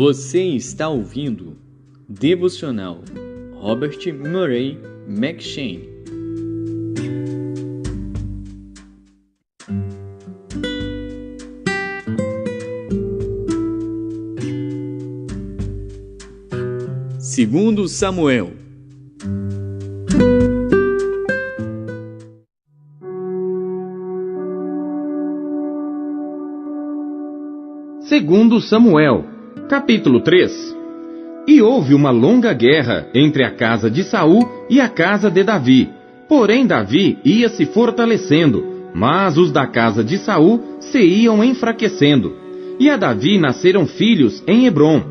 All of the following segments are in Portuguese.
Você está ouvindo Devocional Robert Murray M'Cheyne. Segundo Samuel. Segundo Samuel, capítulo 3. E houve uma longa guerra entre a casa de Saul e a casa de Davi. Porém Davi ia se fortalecendo, mas os da casa de Saul se iam enfraquecendo. E a Davi nasceram filhos em Hebrom.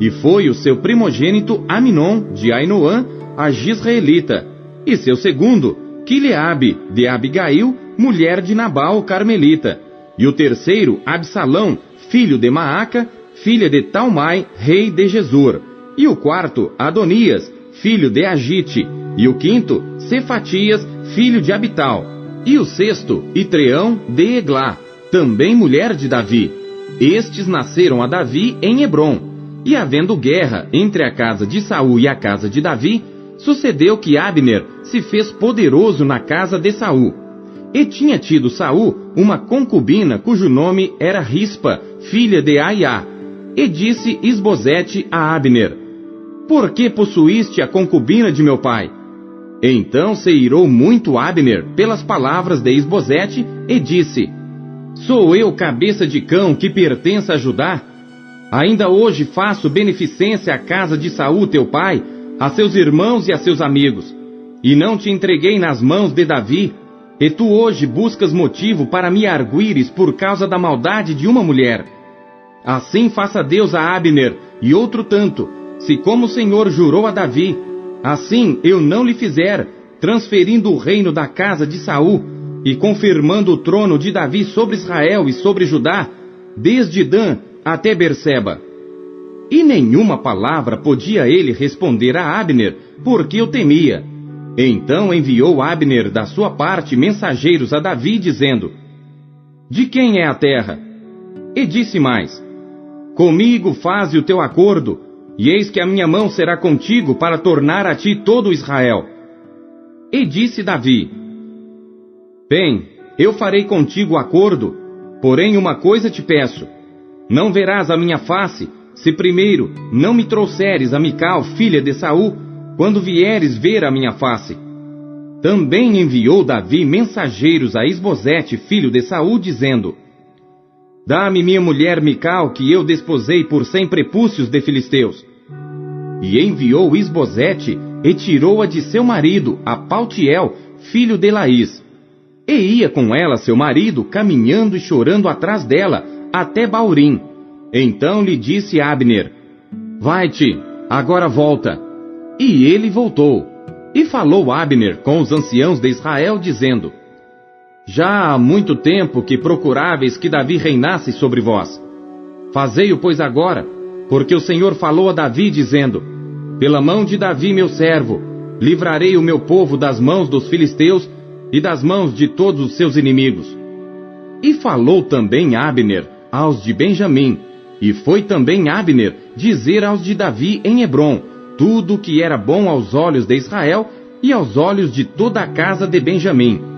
E foi o seu primogênito Aminon, de Ainoã, a Gisraelita. E seu segundo, Quileabe, de Abigail, mulher de Nabal, Carmelita. E o terceiro, Absalão, filho de Maaca, filha de Talmai, rei de Gesur. E o quarto, Adonias, filho de Agite. E o quinto, Cefatias, filho de Abital. E o sexto, Itreão, de Eglá, também mulher de Davi. Estes nasceram a Davi em Hebrom. E havendo guerra entre a casa de Saul e a casa de Davi, sucedeu que Abner se fez poderoso na casa de Saul. E tinha tido Saul uma concubina cujo nome era Rispa, filha de Aiá. E disse Isbosete a Abner: Por que possuíste a concubina de meu pai? Então se irou muito Abner pelas palavras de Isbosete e disse: Sou eu cabeça de cão que pertence a Judá? Ainda hoje faço beneficência à casa de Saul teu pai, a seus irmãos e a seus amigos. E não te entreguei nas mãos de Davi, e tu hoje buscas motivo para me arguires por causa da maldade de uma mulher. Assim faça Deus a Abner, e outro tanto, se como o Senhor jurou a Davi, assim eu não lhe fizer, transferindo o reino da casa de Saul, e confirmando o trono de Davi sobre Israel e sobre Judá, desde Dan até Berseba. E nenhuma palavra podia ele responder a Abner, porque o temia. Então enviou Abner da sua parte mensageiros a Davi, dizendo: De quem é a terra? E disse mais: Comigo faze o teu acordo, e eis que a minha mão será contigo para tornar a ti todo Israel. E disse Davi: Bem, eu farei contigo acordo, porém uma coisa te peço: não verás a minha face, se primeiro não me trouxeres a Mical, filha de Saul, quando vieres ver a minha face. Também enviou Davi mensageiros a Isbosete, filho de Saul, dizendo: Dá-me minha mulher Mical, que eu desposei por 100 prepúcios de filisteus. E enviou Isbosete, e tirou-a de seu marido, a Paltiel, filho de Laís. E ia com ela seu marido, caminhando e chorando atrás dela, até Baurim. Então lhe disse Abner: Vai-te, agora volta. E ele voltou. E falou Abner com os anciãos de Israel, dizendo: Já há muito tempo que procuráveis que Davi reinasse sobre vós. Fazei-o, pois, agora, porque o Senhor falou a Davi, dizendo: Pela mão de Davi, meu servo, livrarei o meu povo das mãos dos filisteus e das mãos de todos os seus inimigos. E falou também Abner aos de Benjamim, e foi também Abner dizer aos de Davi em Hebrom tudo o que era bom aos olhos de Israel e aos olhos de toda a casa de Benjamim.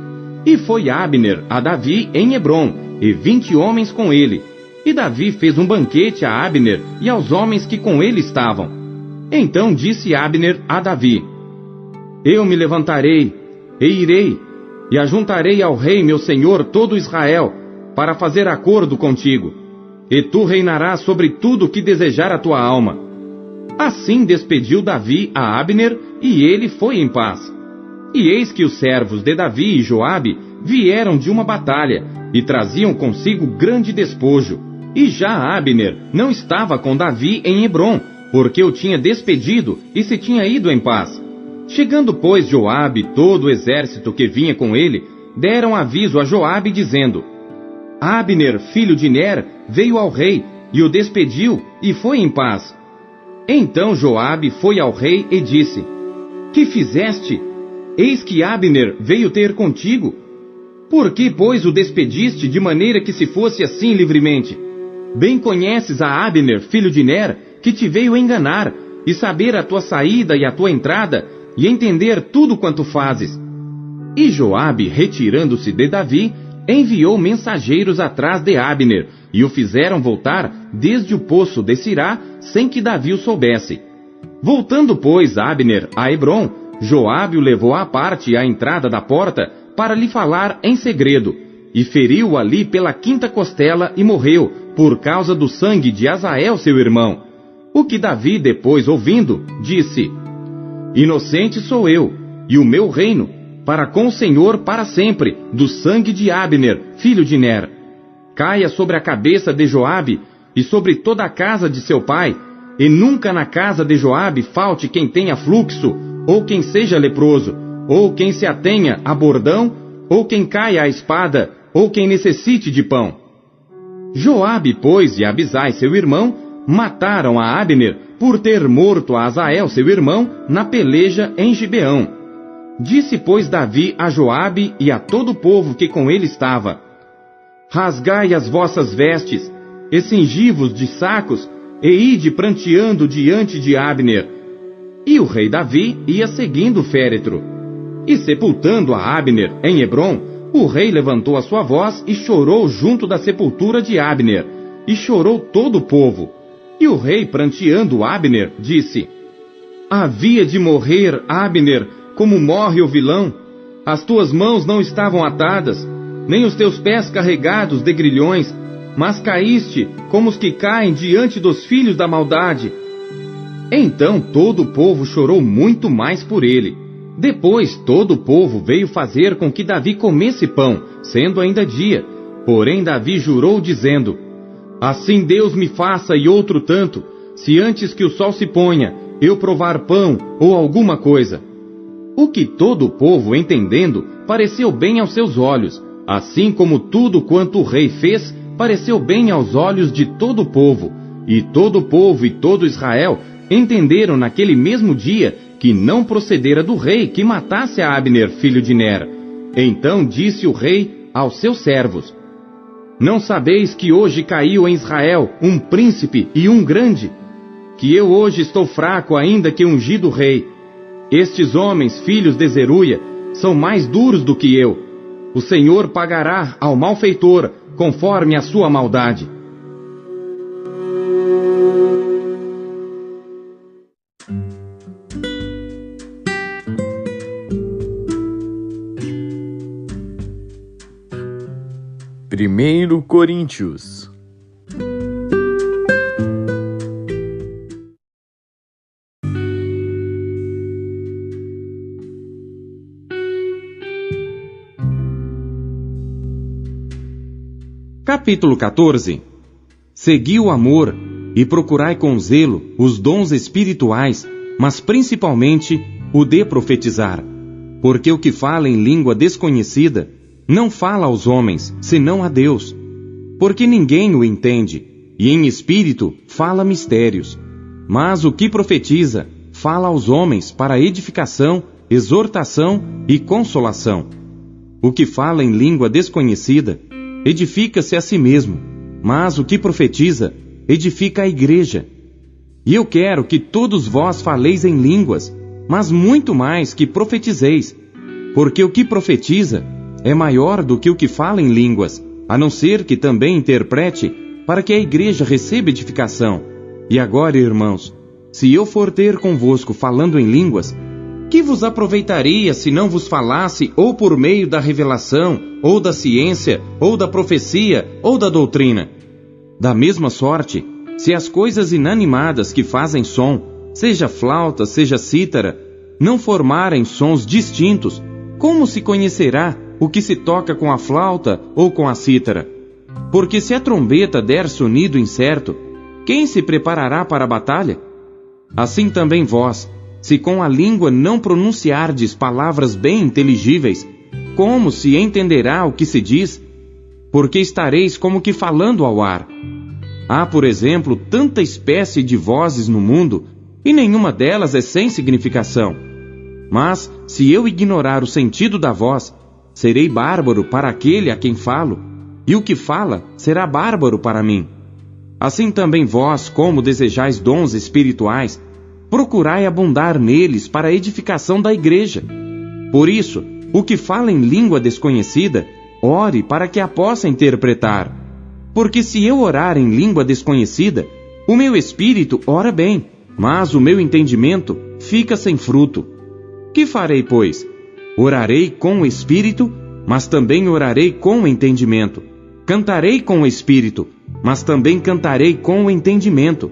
E foi Abner a Davi em Hebrom, e 20 homens com ele. E Davi fez um banquete a Abner e aos homens que com ele estavam. Então disse Abner a Davi: Eu me levantarei, e irei, e ajuntarei ao rei meu senhor todo Israel, para fazer acordo contigo, e tu reinarás sobre tudo o que desejar a tua alma. Assim despediu Davi a Abner, e ele foi em paz. E eis que os servos de Davi e Joabe vieram de uma batalha, e traziam consigo grande despojo. E já Abner não estava com Davi em Hebrom, porque o tinha despedido e se tinha ido em paz. Chegando, pois, Joabe e todo o exército que vinha com ele, deram aviso a Joabe, dizendo: Abner, filho de Ner, veio ao rei, e o despediu, e foi em paz. Então Joabe foi ao rei e disse: Que fizeste? Eis que Abner veio ter contigo. Por que, pois, o despediste de maneira que se fosse assim livremente? Bem conheces a Abner, filho de Ner, que te veio enganar, e saber a tua saída e a tua entrada, e entender tudo quanto fazes. E Joabe, retirando-se de Davi, enviou mensageiros atrás de Abner, e o fizeram voltar desde o poço de Sirá, sem que Davi o soubesse. Voltando, pois, Abner a Hebrom, Joabe o levou à parte à entrada da porta, para lhe falar em segredo, e feriu-o ali pela quinta costela e morreu, por causa do sangue de Azael seu irmão. O que Davi, depois ouvindo, disse: Inocente sou eu, e o meu reino, para com o Senhor para sempre, do sangue de Abner, filho de Ner. Caia sobre a cabeça de Joabe, e sobre toda a casa de seu pai, e nunca na casa de Joabe falte quem tenha fluxo, ou quem seja leproso, ou quem se atenha a bordão, ou quem caia à espada, ou quem necessite de pão. Joabe, pois, e Abisai seu irmão, mataram a Abner, por ter morto a Azael seu irmão, na peleja em Gibeão. Disse, pois, Davi a Joabe e a todo o povo que com ele estava: Rasgai as vossas vestes, e cingi-vos de sacos, e ide pranteando diante de Abner. E o rei Davi ia seguindo o féretro. E sepultando a Abner em Hebrom, o rei levantou a sua voz e chorou junto da sepultura de Abner, e chorou todo o povo. E o rei, pranteando Abner, disse: Havia de morrer, Abner, como morre o vilão. As tuas mãos não estavam atadas, nem os teus pés carregados de grilhões, mas caíste como os que caem diante dos filhos da maldade. Então todo o povo chorou muito mais por ele. Depois todo o povo veio fazer com que Davi comesse pão, sendo ainda dia. Porém Davi jurou, dizendo: Assim Deus me faça e outro tanto, se antes que o sol se ponha, eu provar pão ou alguma coisa. O que todo o povo, entendendo, pareceu bem aos seus olhos, assim como tudo quanto o rei fez, pareceu bem aos olhos de todo o povo. E todo o povo e todo Israel entenderam naquele mesmo dia que não procedera do rei que matasse a Abner, filho de Ner. Então disse o rei aos seus servos: Não sabeis que hoje caiu em Israel um príncipe e um grande? Que eu hoje estou fraco ainda que ungido rei. Estes homens, filhos de Zeruia, são mais duros do que eu. O Senhor pagará ao malfeitor conforme a sua maldade. Primeiro Coríntios. Capítulo 14. Segui o amor e procurai com zelo os dons espirituais, mas principalmente o de profetizar. Porque o que fala em língua desconhecida não fala aos homens, senão a Deus. Porque ninguém o entende, e em espírito fala mistérios. Mas o que profetiza fala aos homens para edificação, exortação e consolação. O que fala em língua desconhecida edifica-se a si mesmo, mas o que profetiza edifica a igreja. E eu quero que todos vós faleis em línguas, mas muito mais que profetizeis, porque o que profetiza é maior do que o que fala em línguas, a não ser que também interprete, para que a igreja receba edificação. E agora, irmãos, se eu for ter convosco falando em línguas, que vos aproveitaria se não vos falasse ou por meio da revelação, ou da ciência, ou da profecia, ou da doutrina? Da mesma sorte, se as coisas inanimadas que fazem som, seja flauta, seja cítara, não formarem sons distintos, como se conhecerá o que se toca com a flauta ou com a cítara? Porque se a trombeta der sonido incerto, quem se preparará para a batalha? Assim também vós, se com a língua não pronunciardes palavras bem inteligíveis, como se entenderá o que se diz? Porque estareis como que falando ao ar. Há, por exemplo, tanta espécie de vozes no mundo, e nenhuma delas é sem significação. Mas, se eu ignorar o sentido da voz, serei bárbaro para aquele a quem falo, e o que fala será bárbaro para mim. Assim também vós, como desejais dons espirituais, procurai abundar neles para a edificação da igreja. Por isso, o que fala em língua desconhecida, ore para que a possa interpretar. Porque se eu orar em língua desconhecida, o meu espírito ora bem, mas o meu entendimento fica sem fruto. Que farei, pois? Orarei com o espírito, mas também orarei com o entendimento. Cantarei com o espírito, mas também cantarei com o entendimento.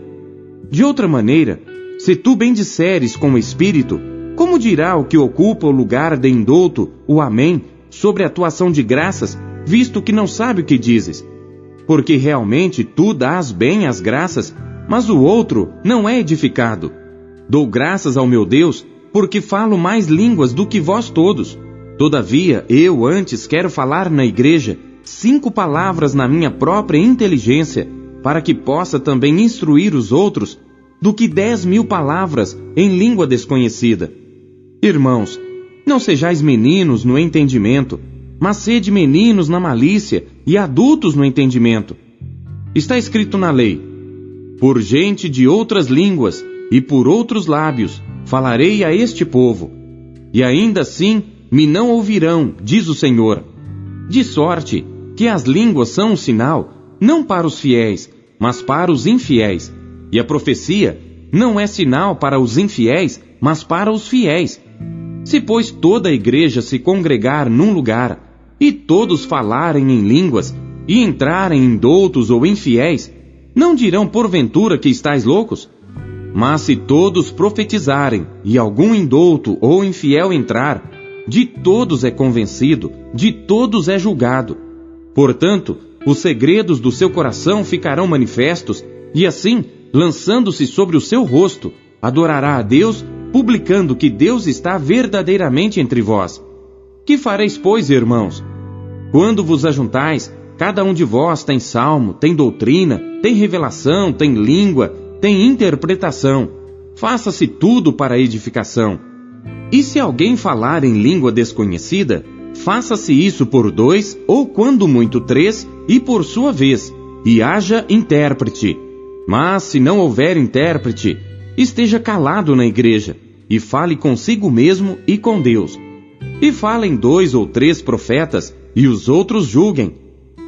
De outra maneira, se tu bendisseres com o espírito, como dirá o que ocupa o lugar de indouto, o amém, sobre a tua ação de graças, visto que não sabe o que dizes? Porque realmente tu dás bem as graças, mas o outro não é edificado. Dou graças ao meu Deus, porque falo mais línguas do que vós todos. Todavia, eu antes quero falar na igreja 5 palavras na minha própria inteligência, para que possa também instruir os outros, do que 10.000 palavras em língua desconhecida. Irmãos, não sejais meninos no entendimento, mas sede meninos na malícia e adultos no entendimento. Está escrito na lei: por gente de outras línguas e por outros lábios falarei a este povo, e ainda assim me não ouvirão, diz o Senhor. De sorte que as línguas são um sinal, não para os fiéis, mas para os infiéis. E a profecia não é sinal para os infiéis, mas para os fiéis. Se, pois, toda a igreja se congregar num lugar, e todos falarem em línguas, e entrarem indoutos ou infiéis, não dirão porventura que estáis loucos? Mas se todos profetizarem, e algum indouto ou infiel entrar, de todos é convencido, de todos é julgado. Portanto, os segredos do seu coração ficarão manifestos, e assim, lançando-se sobre o seu rosto, adorará a Deus, publicando que Deus está verdadeiramente entre vós. Que fareis, pois, irmãos? Quando vos ajuntais, cada um de vós tem salmo, tem doutrina, tem revelação, tem língua, tem interpretação. Faça-se tudo para a edificação. E se alguém falar em língua desconhecida, faça-se isso por 2, ou quando muito 3, e por sua vez, e haja intérprete. Mas se não houver intérprete, esteja calado na igreja, e fale consigo mesmo e com Deus. E falem 2 ou 3 profetas, e os outros julguem.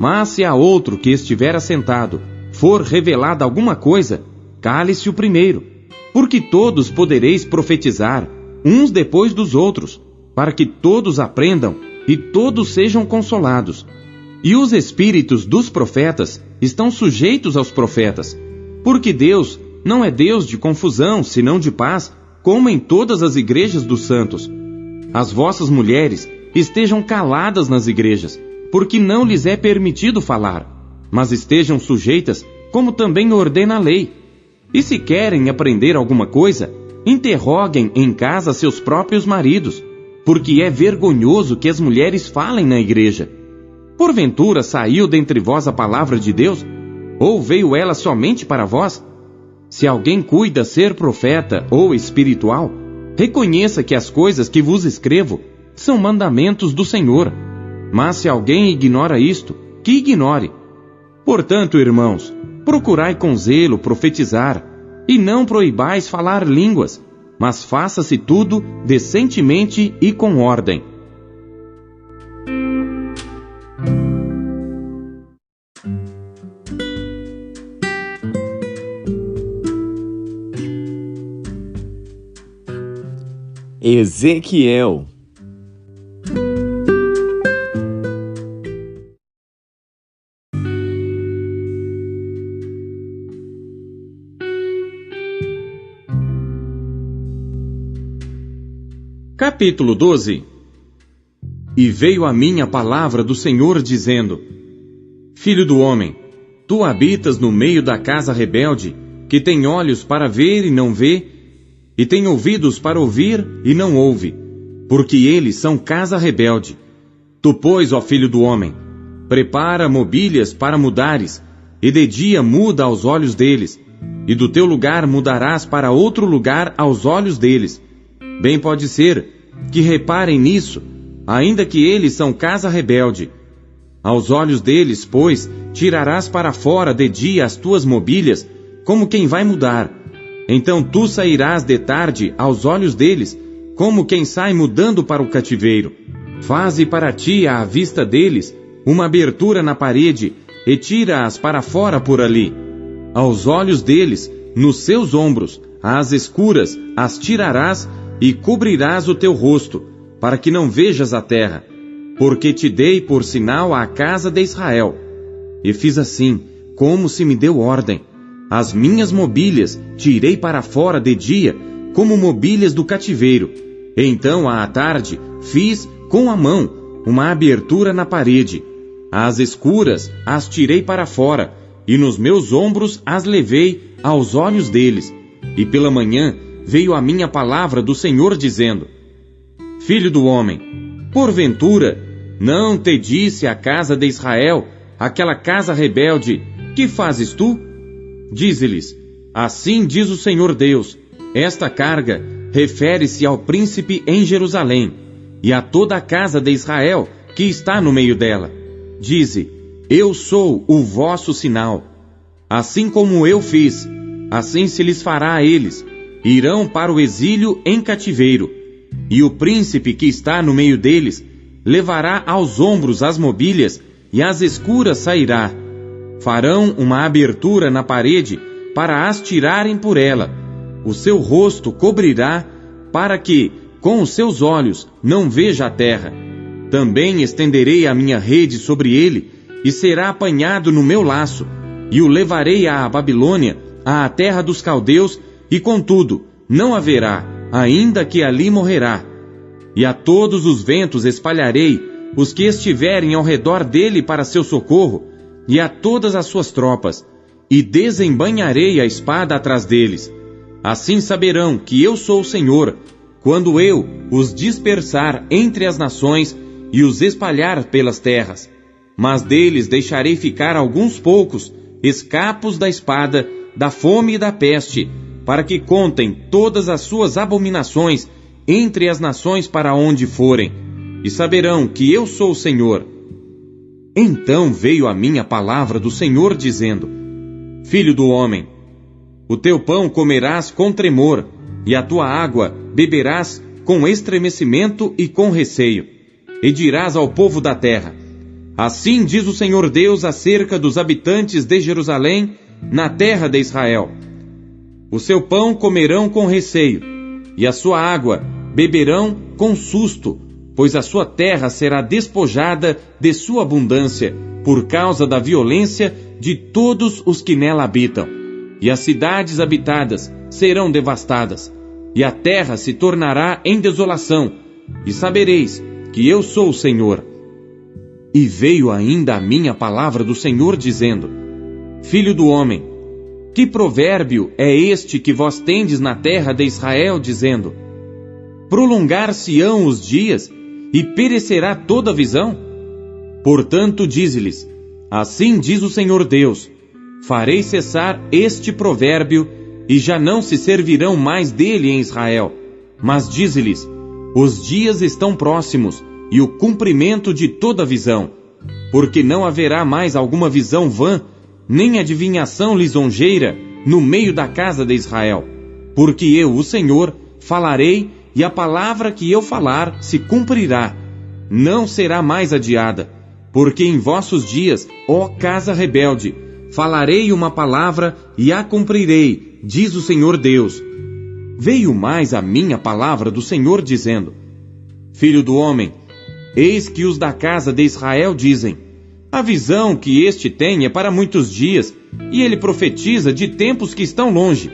Mas se a outro que estiver assentado for revelada alguma coisa, cale-se o primeiro, porque todos podereis profetizar, uns depois dos outros, para que todos aprendam e todos sejam consolados. E os espíritos dos profetas estão sujeitos aos profetas, porque Deus não é Deus de confusão, senão de paz, como em todas as igrejas dos santos. As vossas mulheres estejam caladas nas igrejas, porque não lhes é permitido falar, mas estejam sujeitas, como também ordena a lei. E se querem aprender alguma coisa, interroguem em casa seus próprios maridos, porque é vergonhoso que as mulheres falem na igreja. Porventura saiu dentre vós a palavra de Deus? Ou veio ela somente para vós? Se alguém cuida ser profeta ou espiritual, reconheça que as coisas que vos escrevo são mandamentos do Senhor. Mas se alguém ignora isto, que ignore. Portanto, irmãos, procurai com zelo profetizar, e não proibais falar línguas, mas faça-se tudo decentemente e com ordem. Ezequiel. Capítulo 12. E veio a mim a palavra do Senhor dizendo: Filho do homem, tu habitas no meio da casa rebelde, que tem olhos para ver e não vê, e tem ouvidos para ouvir e não ouve, porque eles são casa rebelde. Tu, pois, ó filho do homem, prepara mobílias para mudares, e de dia muda aos olhos deles, e do teu lugar mudarás para outro lugar aos olhos deles. Bem pode ser que reparem nisso, ainda que eles são casa rebelde. Aos olhos deles, pois, tirarás para fora de dia as tuas mobílias, como quem vai mudar. Então tu sairás de tarde aos olhos deles, como quem sai mudando para o cativeiro. Faze para ti, à vista deles, uma abertura na parede, e tira-as para fora por ali. Aos olhos deles, nos seus ombros, às escuras, as tirarás, e cobrirás o teu rosto, para que não vejas a terra, porque te dei por sinal à casa de Israel. E fiz assim, como se me deu ordem. As minhas mobílias tirei para fora de dia, como mobílias do cativeiro. Então, à tarde, fiz, com a mão, uma abertura na parede. Às escuras, as tirei para fora, e nos meus ombros as levei aos olhos deles. E pela manhã veio a minha palavra do Senhor dizendo: Filho do homem, porventura, não te disse a casa de Israel, aquela casa rebelde, que fazes tu? Dize-lhes: assim diz o Senhor Deus, esta carga refere-se ao príncipe em Jerusalém, e a toda a casa de Israel que está no meio dela. Dize: eu sou o vosso sinal. Assim como eu fiz, assim se lhes fará a eles. Irão para o exílio em cativeiro, e o príncipe que está no meio deles levará aos ombros as mobílias, e às escuras sairá. Farão uma abertura na parede para as tirarem por ela. O seu rosto cobrirá, para que, com os seus olhos, não veja a terra. Também estenderei a minha rede sobre ele, e será apanhado no meu laço, e o levarei à Babilônia, à terra dos caldeus, e contudo, não haverá, ainda que ali morrerá. E a todos os ventos espalharei os que estiverem ao redor dele para seu socorro, e a todas as suas tropas, e desembainharei a espada atrás deles. Assim saberão que eu sou o Senhor, quando eu os dispersar entre as nações e os espalhar pelas terras. Mas deles deixarei ficar alguns poucos, escapos da espada, da fome e da peste, para que contem todas as suas abominações entre as nações para onde forem, e saberão que eu sou o Senhor. Então veio a mim a palavra do Senhor dizendo: Filho do homem, o teu pão comerás com tremor, e a tua água beberás com estremecimento e com receio, e dirás ao povo da terra: assim diz o Senhor Deus acerca dos habitantes de Jerusalém, na terra de Israel: o seu pão comerão com receio, e a sua água beberão com susto, pois a sua terra será despojada de sua abundância, por causa da violência de todos os que nela habitam. E as cidades habitadas serão devastadas, e a terra se tornará em desolação, e sabereis que eu sou o Senhor. E veio ainda a minha palavra do Senhor dizendo: Filho do homem, que provérbio é este que vós tendes na terra de Israel, dizendo: prolongar-se-ão os dias, e perecerá toda a visão? Portanto, dize-lhes: assim diz o Senhor Deus: farei cessar este provérbio, e já não se servirão mais dele em Israel. Mas dize-lhes: os dias estão próximos, e o cumprimento de toda visão, porque não haverá mais alguma visão vã, nem adivinhação lisonjeira no meio da casa de Israel. Porque eu, o Senhor, falarei, e a palavra que eu falar se cumprirá, não será mais adiada. Porque em vossos dias, ó casa rebelde, falarei uma palavra e a cumprirei, diz o Senhor Deus. Veio mais a minha palavra do Senhor dizendo: Filho do homem, eis que os da casa de Israel dizem: a visão que este tem é para muitos dias, e ele profetiza de tempos que estão longe.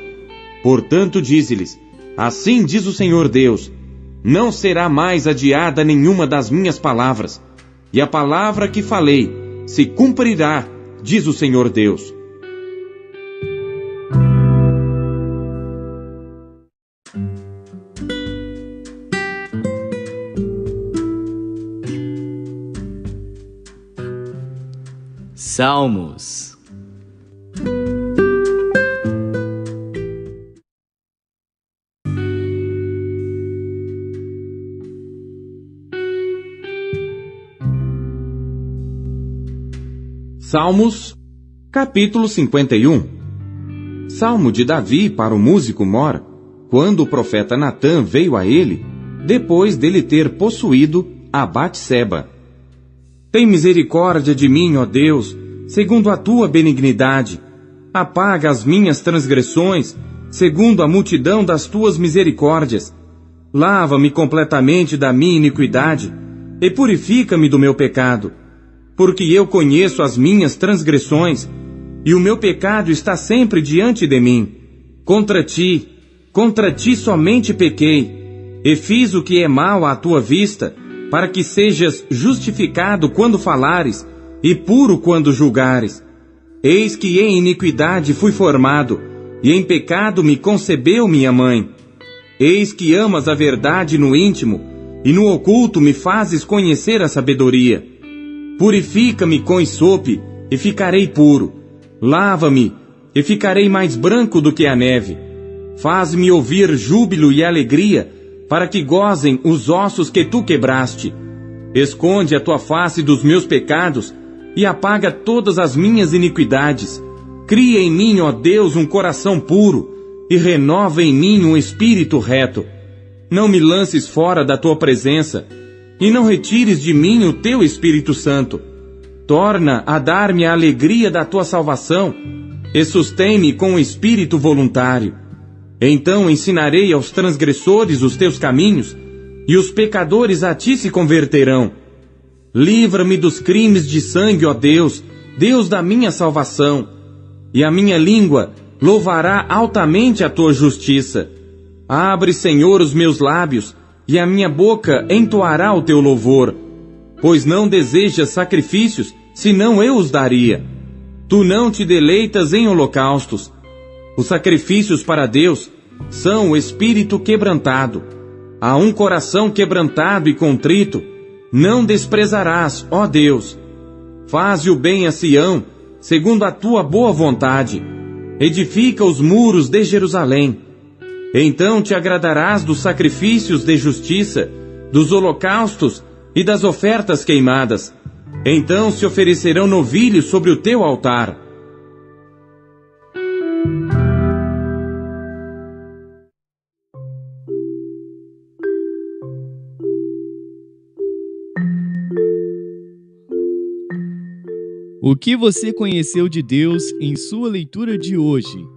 Portanto, dize-lhes: assim diz o Senhor Deus: não será mais adiada nenhuma das minhas palavras, e a palavra que falei se cumprirá, diz o Senhor Deus. Salmos. Salmos, capítulo 51. Salmo de Davi para o músico Mor, quando o profeta Natã veio a ele, depois dele ter possuído a Batseba. Tem misericórdia de mim, ó Deus, segundo a tua benignidade. Apaga as minhas transgressões, segundo a multidão das tuas misericórdias. Lava-me completamente da minha iniquidade e purifica-me do meu pecado. Porque eu conheço as minhas transgressões, e o meu pecado está sempre diante de mim. Contra ti somente pequei, e fiz o que é mal à tua vista, para que sejas justificado quando falares, e puro quando julgares. Eis que em iniquidade fui formado, e em pecado me concebeu minha mãe. Eis que amas a verdade no íntimo, e no oculto me fazes conhecer a sabedoria. Purifica-me com esope, e ficarei puro. Lava-me, e ficarei mais branco do que a neve. Faz-me ouvir júbilo e alegria, para que gozem os ossos que tu quebraste. Esconde a tua face dos meus pecados, e apaga todas as minhas iniquidades. Cria em mim, ó Deus, um coração puro, e renova em mim um espírito reto. Não me lances fora da tua presença, e não retires de mim o teu Espírito Santo. Torna a dar-me a alegria da tua salvação, e sustém-me com o espírito voluntário. Então ensinarei aos transgressores os teus caminhos, e os pecadores a ti se converterão. Livra-me dos crimes de sangue, ó Deus, Deus da minha salvação, e a minha língua louvará altamente a tua justiça. Abre, Senhor, os meus lábios, e a minha boca entoará o teu louvor. Pois não desejas sacrifícios, senão eu os daria. Tu não te deleitas em holocaustos. Os sacrifícios para Deus são o espírito quebrantado. A um coração quebrantado e contrito, não desprezarás, ó Deus. Faze o bem a Sião, segundo a tua boa vontade. Edifica os muros de Jerusalém. Então te agradarás dos sacrifícios de justiça, dos holocaustos e das ofertas queimadas. Então se oferecerão novilhos sobre o teu altar. O que você conheceu de Deus em sua leitura de hoje?